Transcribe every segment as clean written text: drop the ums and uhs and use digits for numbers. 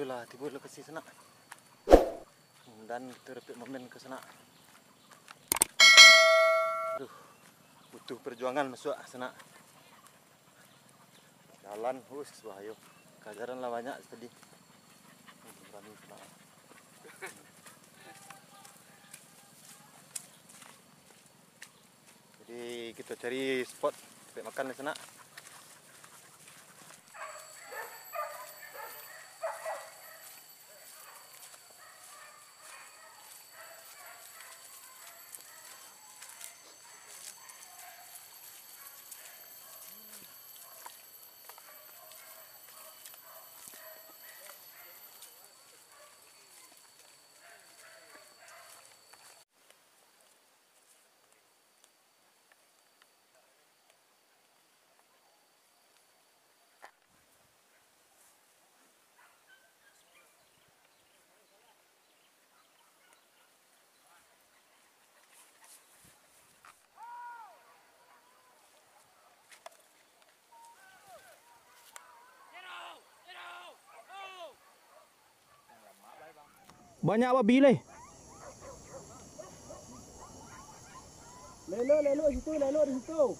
Itulah tiba lokasi sana. Dan kita repit momen ke sana. Aduh, butuh perjuangan masuk sana. Jalan bahaya. Kajaran lah banyak tadi. Berani sana. Jadi kita cari spot untuk makan di sana. Banyak babi leh. Lelo di situ.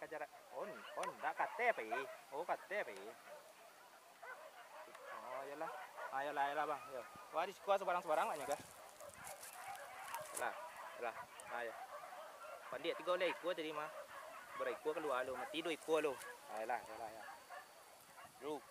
Kajarak on dah kate pi. Oh kate pi. Oh yalah. Ayolah bang. Yo. Waris kuah sebarang-sebarang lah nyaka. Yalah. Ayo. Pandai 3 oleh kuah tadi mah. Berai kuah keluar lu, mati 2 kuah lu. Ayolah ya. Ru.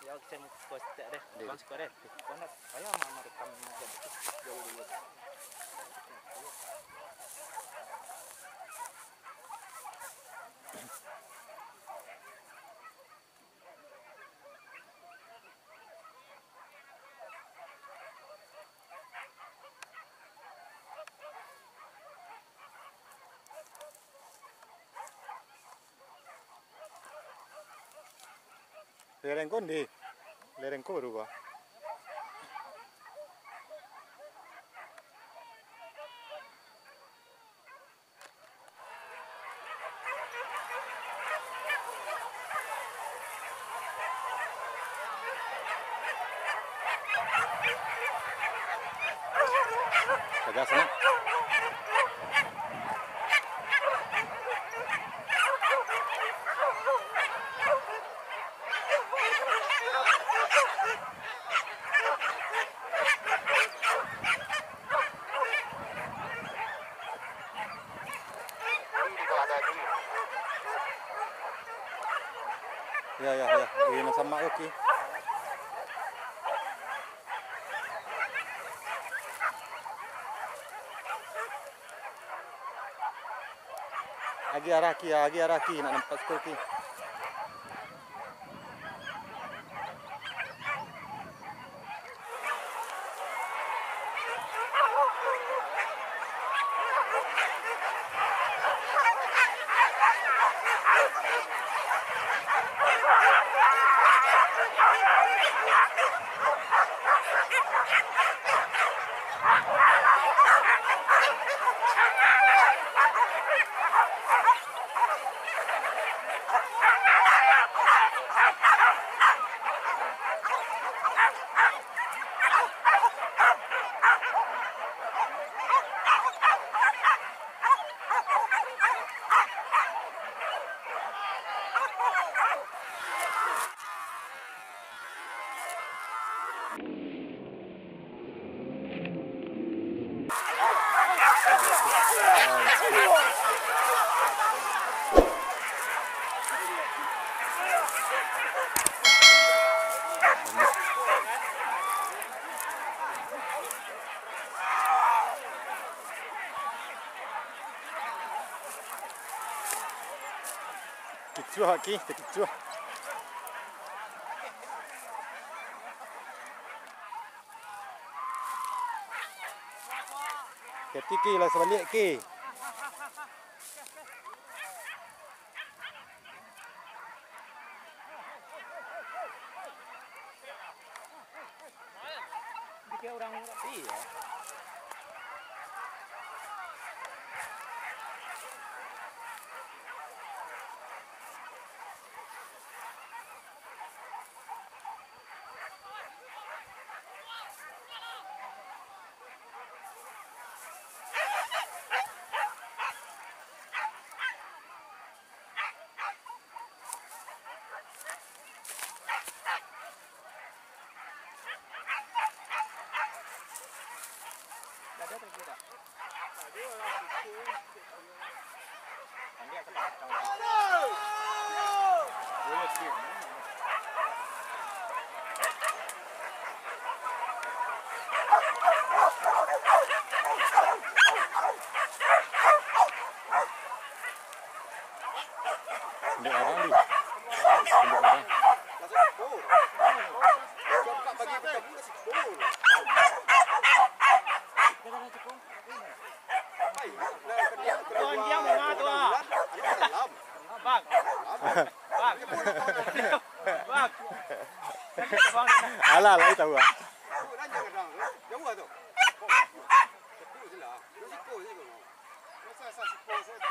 Ya saya mau post deh. Bang suka deh. Karena saya mau merekam jauh dulu. Lereng kondi. Lereng ko baru gua. Kagak sana. Ya. Ini sama oke. Agi araki nak nampak skor ki. Kicuah ki, kicuah. Ketiki lah sebalik ki. Dia orang rapi ya. Ada tak kira? Ada orang itu. Andi akan datang. Boleh sih. Ini orang ni. Ini orang. Coba bagi kita pun kasih gol. Tuan dia mana tu ah? Bang. Bang. Bang. Alah lah tahu ah. Nanya kadang, jauh tu. Sepuh je lah. Risiko je kau. Masa sepuh saya.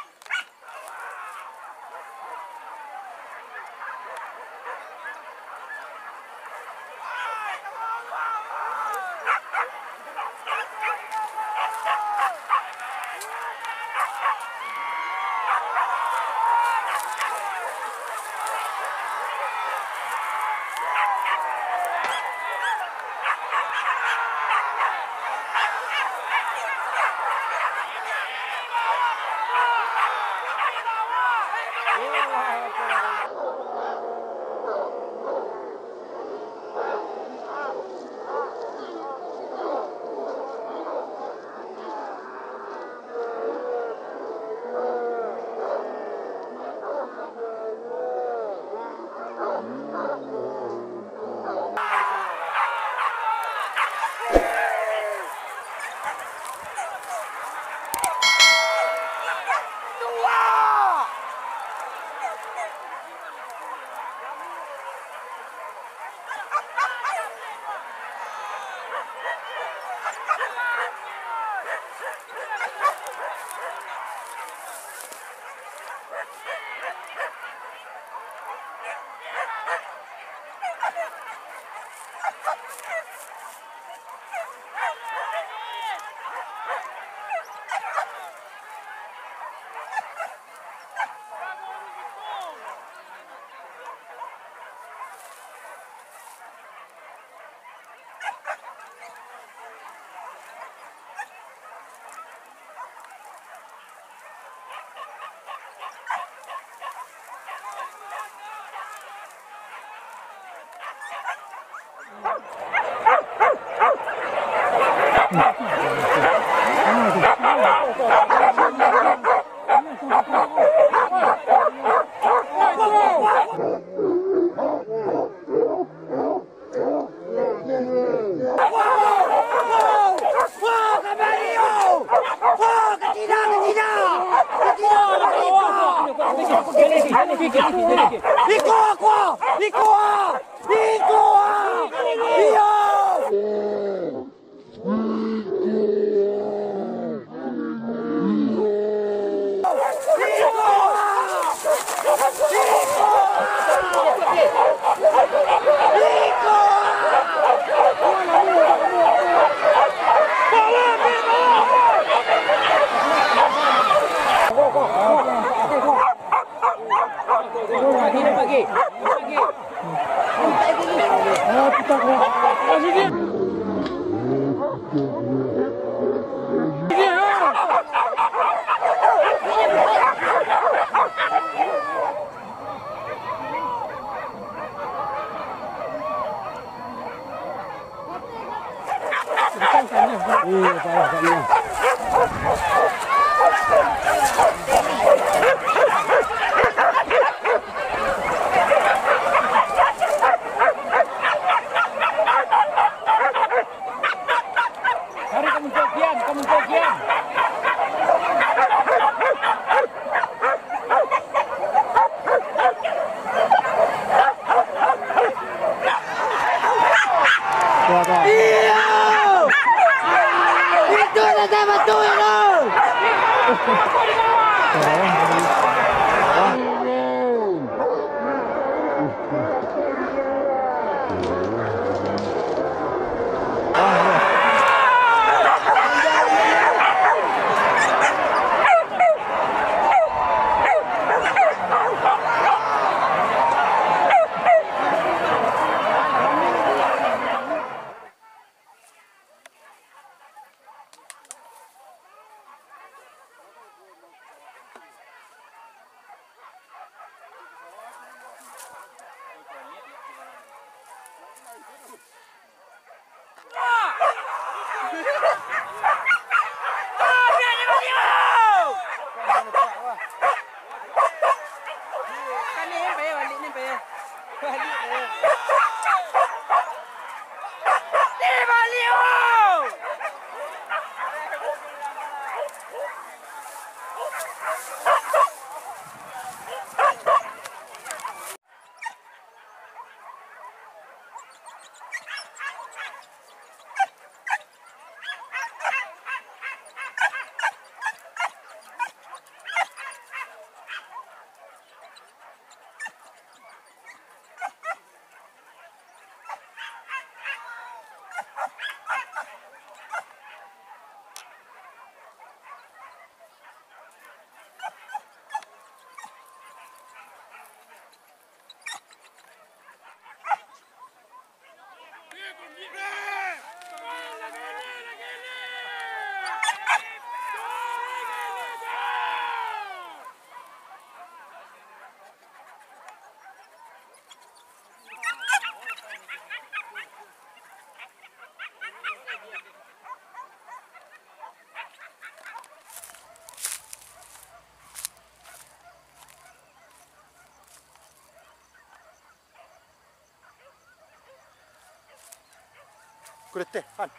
Kulit teh, Han.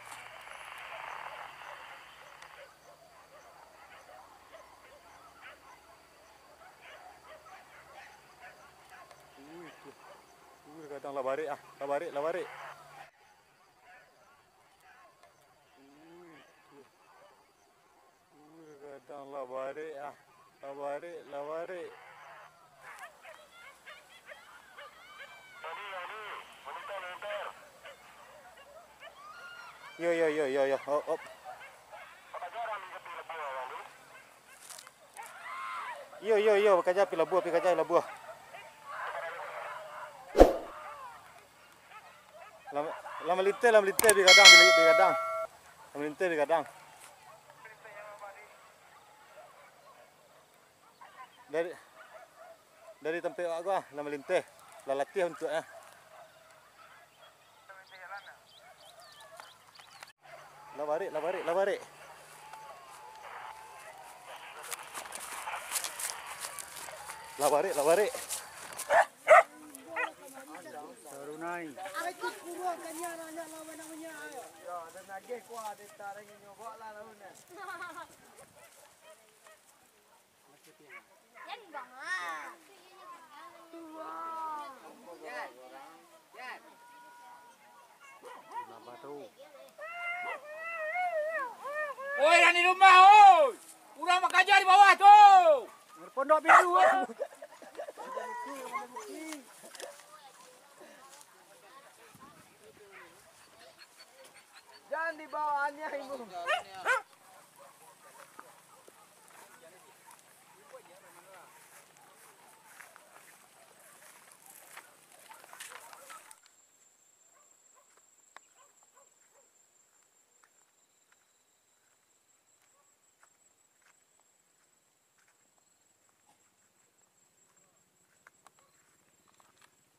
Kadang labari ah, labari. Kadang labari ah, labari. Yo yo yo yo yo. Hop hop. Yo yo yo, kerja pi labuh, pi kerja labuh. Lama lintai bi kadang bi kadang. Lama lintai bi kadang. Dari tempat aku lama lintai. La latih untuk La barik. La barik. Sarunai. Aku kurang kanya nak lawan namanya. Ya, dan lagi kuah ada tarik nyobok lah lawan. Yan bang ah. Yan. Apa tu? Oi, yang di rumah, oi. Kurang bekerja di bawah tu. Pondok biru. Jangan dibawa aneh ibu.